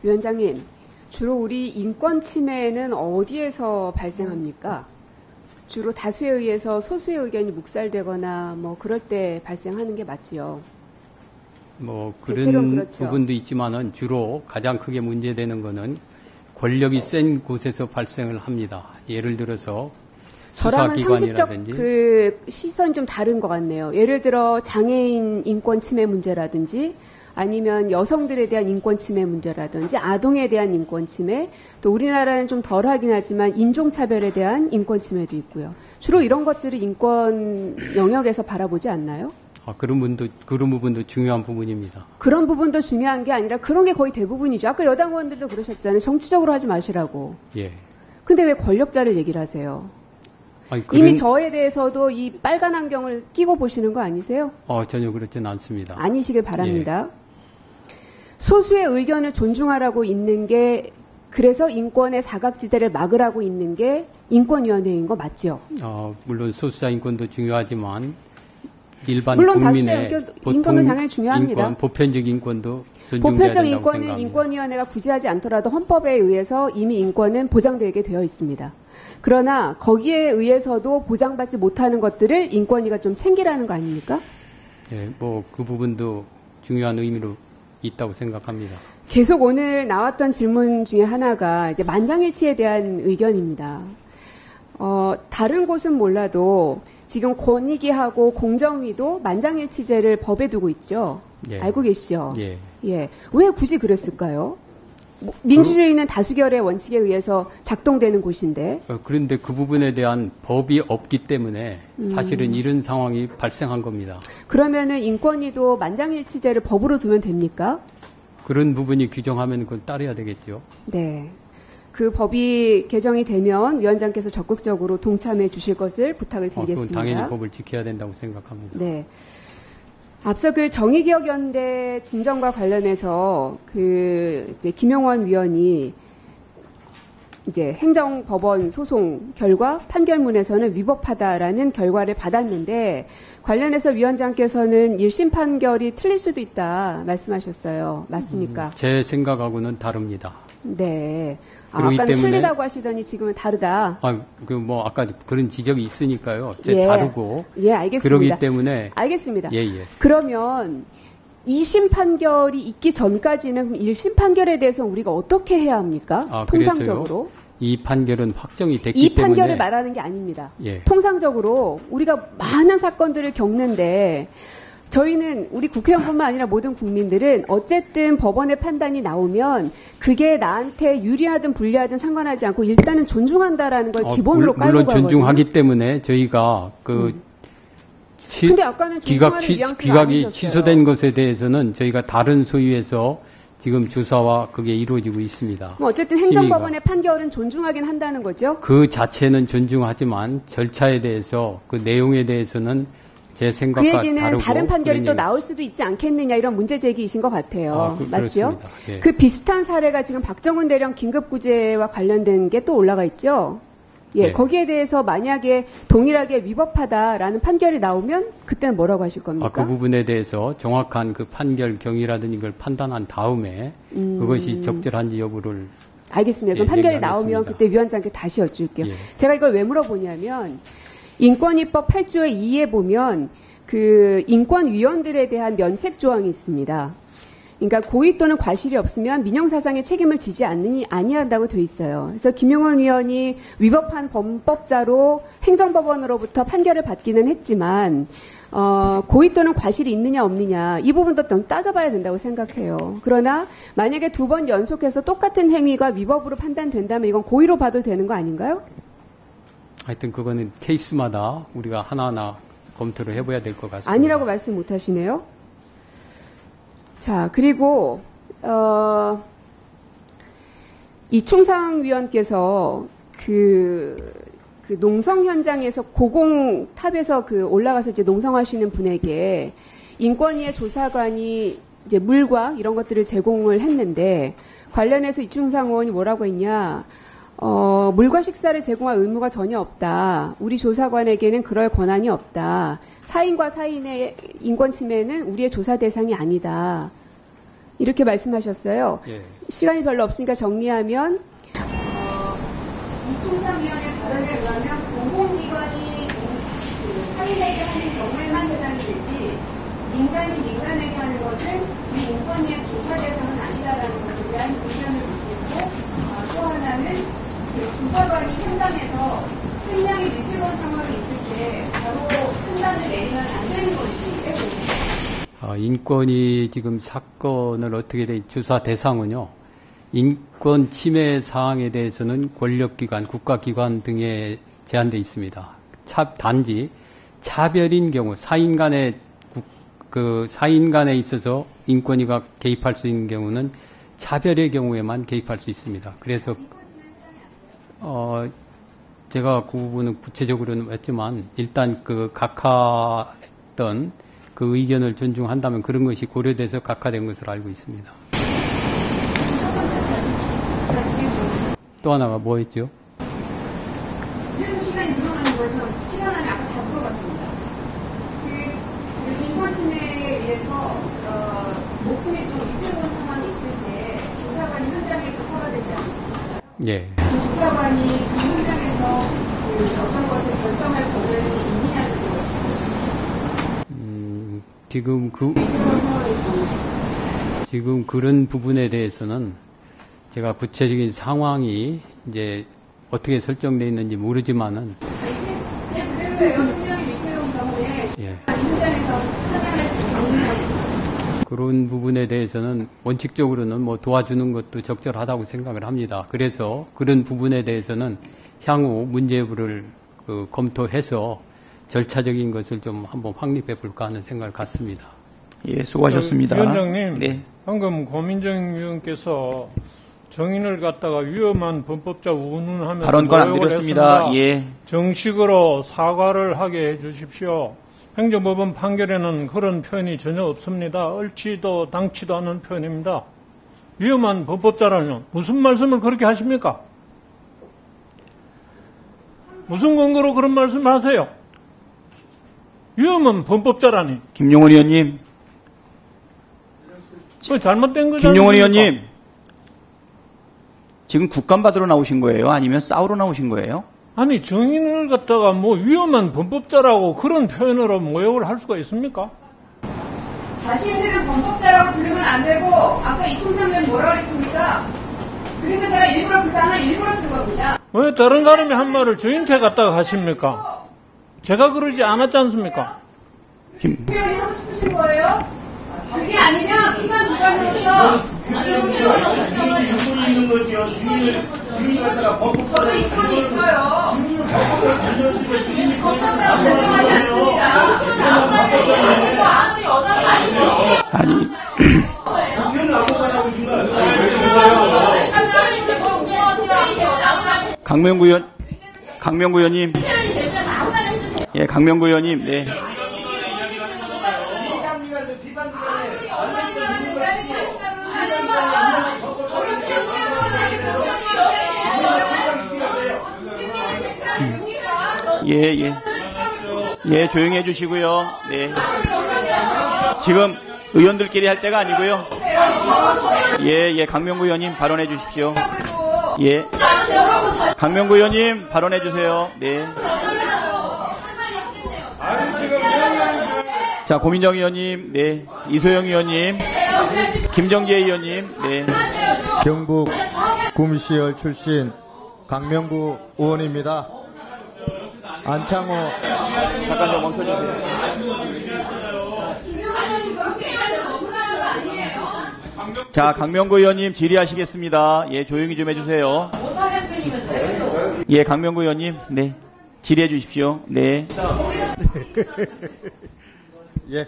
위원장님, 주로 우리 인권 침해는 어디에서 발생합니까? 주로 다수에 의해서 소수의 의견이 묵살되거나 뭐 그럴 때 발생하는 게 맞지요. 뭐 대체로는 그런 그렇죠. 부분도 있지만은 주로 가장 크게 문제되는 거는 권력이 센 곳에서 발생을 합니다. 예를 들어서 저랑은 상식적 수사기관이라든지 그 시선이 좀 다른 것 같네요. 예를 들어 장애인 인권 침해 문제라든지 아니면 여성들에 대한 인권 침해 문제라든지 아동에 대한 인권 침해, 또 우리나라는 좀 덜하긴 하지만 인종차별에 대한 인권 침해도 있고요. 주로 이런 것들을 인권 영역에서 바라보지 않나요? 그런 부분도 중요한 부분입니다. 그런 부분도 중요한 게 아니라 그런 게 거의 대부분이죠. 아까 여당 의원들도 그러셨잖아요. 정치적으로 하지 마시라고. 예. 근데 왜 권력자를 얘기를 하세요? 아니, 이미 저에 대해서도 이 빨간 안경을 끼고 보시는 거 아니세요? 전혀 그렇지는 않습니다. 아니시길 바랍니다. 예. 소수의 의견을 존중하라고 있는 게, 그래서 인권의 사각지대를 막으라고 있는 게 인권위원회인 거 맞죠? 물론 소수자 인권도 중요하지만 일반 물론 국민의 다수의 인권은 당연히 중요합니다. 보편적 인권도 존중돼야 보편적 된다고 인권은 생각합니다. 인권위원회가 구제하지 않더라도 헌법에 의해서 이미 인권은 보장되게 되어 있습니다. 그러나 거기에 의해서도 보장받지 못하는 것들을 인권위가 좀 챙기라는 거 아닙니까? 예, 뭐 그 부분도 중요한 의미로 있다고 생각합니다. 계속 오늘 나왔던 질문 중에 하나가 이제 만장일치에 대한 의견입니다. 다른 곳은 몰라도 지금 권익위하고 공정위도 만장일치제를 법에 두고 있죠. 예. 알고 계시죠? 예. 예. 왜 굳이 그랬을까요? 민주주의는 다수결의 원칙에 의해서 작동되는 곳인데. 그런데 그 부분에 대한 법이 없기 때문에 사실은 이런 상황이 발생한 겁니다. 그러면은 인권위도 만장일치제를 법으로 두면 됩니까? 그런 부분이 규정하면 그걸 따라야 되겠죠. 네. 그 법이 개정이 되면 위원장께서 적극적으로 동참해 주실 것을 부탁을 드리겠습니다. 그건 당연히 법을 지켜야 된다고 생각합니다. 네. 앞서 그 정의기억연대 진정과 관련해서 이제 김용원 위원이 이제 행정법원 소송 결과 판결문에서는 위법하다라는 결과를 받았는데 관련해서 위원장께서는 1심 판결이 틀릴 수도 있다 말씀하셨어요. 맞습니까? 제 생각하고는 다릅니다. 네. 그렇기 아까는 때문에 틀리다고 하시더니 지금은 다르다. 아까 그런 지적이 있으니까요. 예. 다르고. 예, 알겠습니다. 그렇기 때문에. 알겠습니다. 예. 그러면 2심 판결이 있기 전까지는 1심 판결에 대해서 우리가 어떻게 해야 합니까? 통상적으로. 그래서요? 이 판결은 확정이 됐기 이 때문에. 판결을 말하는 게 아닙니다. 예. 통상적으로 우리가 많은 사건들을 겪는데 저희는 우리 국회의원뿐만 아니라 모든 국민들은 어쨌든 법원의 판단이 나오면 그게 나한테 유리하든 불리하든 상관하지 않고 일단은 존중한다라는 걸 기본으로 깔고 물론 가거든요. 존중하기 때문에 저희가 근데 아까는 기각이 취소된 것에 대해서는 저희가 다른 소위에서 지금 조사와 그게 이루어지고 있습니다. 어쨌든 행정법원의 판결은 존중하긴 한다는 거죠? 그 자체는 존중하지만 절차에 대해서 그 내용에 대해서는 제 생각과 그 얘기는 다르고 다른 판결이 또 나올 수도 있지 않겠느냐 이런 문제 제기이신 것 같아요. 맞죠? 예. 그 비슷한 사례가 지금 박정훈 대령 긴급구제와 관련된 게 또 올라가 있죠? 예, 네. 거기에 대해서 만약에 동일하게 위법하다라는 판결이 나오면 그때는 뭐라고 하실 겁니까? 그 부분에 대해서 정확한 그 판결 경위라든지 걸 판단한 다음에 그것이 적절한지 여부를 알겠습니다. 그럼 판결이 얘기하겠습니다. 나오면 그때 위원장께 다시 여쭐게요. 예. 제가 이걸 왜 물어보냐면 인권위법 8조의 2에 보면 그 인권위원들에 대한 면책 조항이 있습니다. 그러니까 고의 또는 과실이 없으면 민형사상의 책임을 지지 아니한다고 돼 있어요. 그래서 김용원 위원이 위법한 범법자로 행정법원으로부터 판결을 받기는 했지만 고의 또는 과실이 있느냐 없느냐 이 부분도 좀 따져봐야 된다고 생각해요. 그러나 만약에 2번 연속해서 똑같은 행위가 위법으로 판단된다면 이건 고의로 봐도 되는 거 아닌가요? 하여튼 그거는 케이스마다 우리가 하나하나 검토를 해봐야 될 것 같습니다. 아니라고 말씀 못 하시네요. 자, 그리고 이충상 위원께서 그 농성 현장에서 고공탑에서 올라가서 이제 농성하시는 분에게 인권위의 조사관이 이제 물과 이런 것들을 제공을 했는데 관련해서 이충상 의원이 뭐라고 했냐? 물과 식사를 제공할 의무가 전혀 없다. 우리 조사관에게는 그럴 권한이 없다. 사인과 사인의 인권 침해는 우리의 조사 대상이 아니다. 이렇게 말씀하셨어요. 예. 시간이 별로 없으니까 정리하면 이총상위원회 발언에 의하면 공공기관이 사회에게 하는 경우에만 해당이 되지 민간이 민간에게 하는 것은 이 인권위의 조사 대상은 아니다라는 것에 대한 의견을 묻고 또 하나는 그 조사관이 현장에서 생명이 위태로운 상황이 있을 때 바로 판단을 내리면 안 되는 건지에 대해서 인권이 지금 사건을 어떻게 돼 조사 대상은요. 인권 침해 사항에 대해서는 권력기관, 국가기관 등에 제한돼 있습니다. 단지 차별인 경우 사인 간에 있어서 인권위가 개입할 수 있는 경우는 차별의 경우에만 개입할 수 있습니다. 그래서 제가 그 부분은 구체적으로는 했지만 일단 그 각하했던 그 의견을 존중한다면 그런 것이 고려돼서 각하된 것으로 알고 있습니다. 또 하나가 뭐였죠? 그래서 시간이 늘어나는 거죠. 시간 안에 아까 다 물어봤습니다. 그 인권 침해에 의해서 목숨이 좀 위태로운 상황이 있을 때 조사관이 현장에 급파가 되지 않습니까? 예. 조사관이 그 현장에서 어떤 것을 결정할 권한이 있느냐는 지금 그런 부분에 대해서는 제가 구체적인 상황이 이제 어떻게 설정되어 있는지 모르지만은 그대로예요. 생명이 위태로운 경우에 예. 현장에서 판단할 수 있는 그런 부분에 대해서는 원칙적으로는 뭐 도와주는 것도 적절하다고 생각을 합니다. 그래서 그런 부분에 대해서는 향후 문제 여부를 검토해서 절차적인 것을 좀 한번 확립해 볼까 하는 생각을 갖습니다. 예, 수고하셨습니다. 위원장님, 네. 방금 고민정 위원께서 정인을 갖다가 위험한 범법자 운운하면서 발언권 안 모욕을 드렸습니다. 했습니다. 예. 정식으로 사과를 하게 해주십시오. 행정법원 판결에는 그런 표현이 전혀 없습니다. 옳지도 당치도 않은 표현입니다. 위험한 범법자라면 무슨 말씀을 그렇게 하십니까? 무슨 근거로 그런 말씀을 하세요? 위험한 범법자라니. 김용원 의원님. 그 잘못된 거잖아요. 김용원 의원님. 지금 국감 받으러 나오신 거예요? 아니면 싸우러 나오신 거예요? 아니 정인을 갖다가 뭐 위험한 범법자라고 그런 표현으로 모욕을 할 수가 있습니까? 자신들은 범법자라고 들으면 안 되고 아까 이총상 의원 뭐라고 그랬습니까? 그래서 제가 일부러 그 단어를 일부러 쓴 겁니다. 왜 다른 사람이 한 말을 저한테 갖다가 하십니까? 제가 그러지 않았지 않습니까? 의원이 하고 싶으신 거예요? 그게 아니면 기관 기관으로서 인권이 있는 거지요. 주인을 갖다가 저도 인권이 있어요. 주인이 범법자라고 결정하지 않습니다. 아니. 국회는 아무거나 주는 강명구 의원님. 예, 강명구 의원님. 네. 예, 조용히 해주시고요. 네. 지금 의원들끼리 할 때가 아니고요. 예, 강명구 의원님 발언해 주십시오. 예. 강명구 의원님 발언해 주세요. 네. 자, 고민정 의원님, 네. 이소영 의원님, 김정재 의원님, 네. 경북 구미시열 출신 강명구 의원입니다. 안창호. 잠깐 좀 멈춰주세요. 자, 강명구 의원님 질의하시겠습니다. 예, 조용히 좀 해주세요. 예, 강명구 의원님, 네. 질의해 주십시오. 네. 예.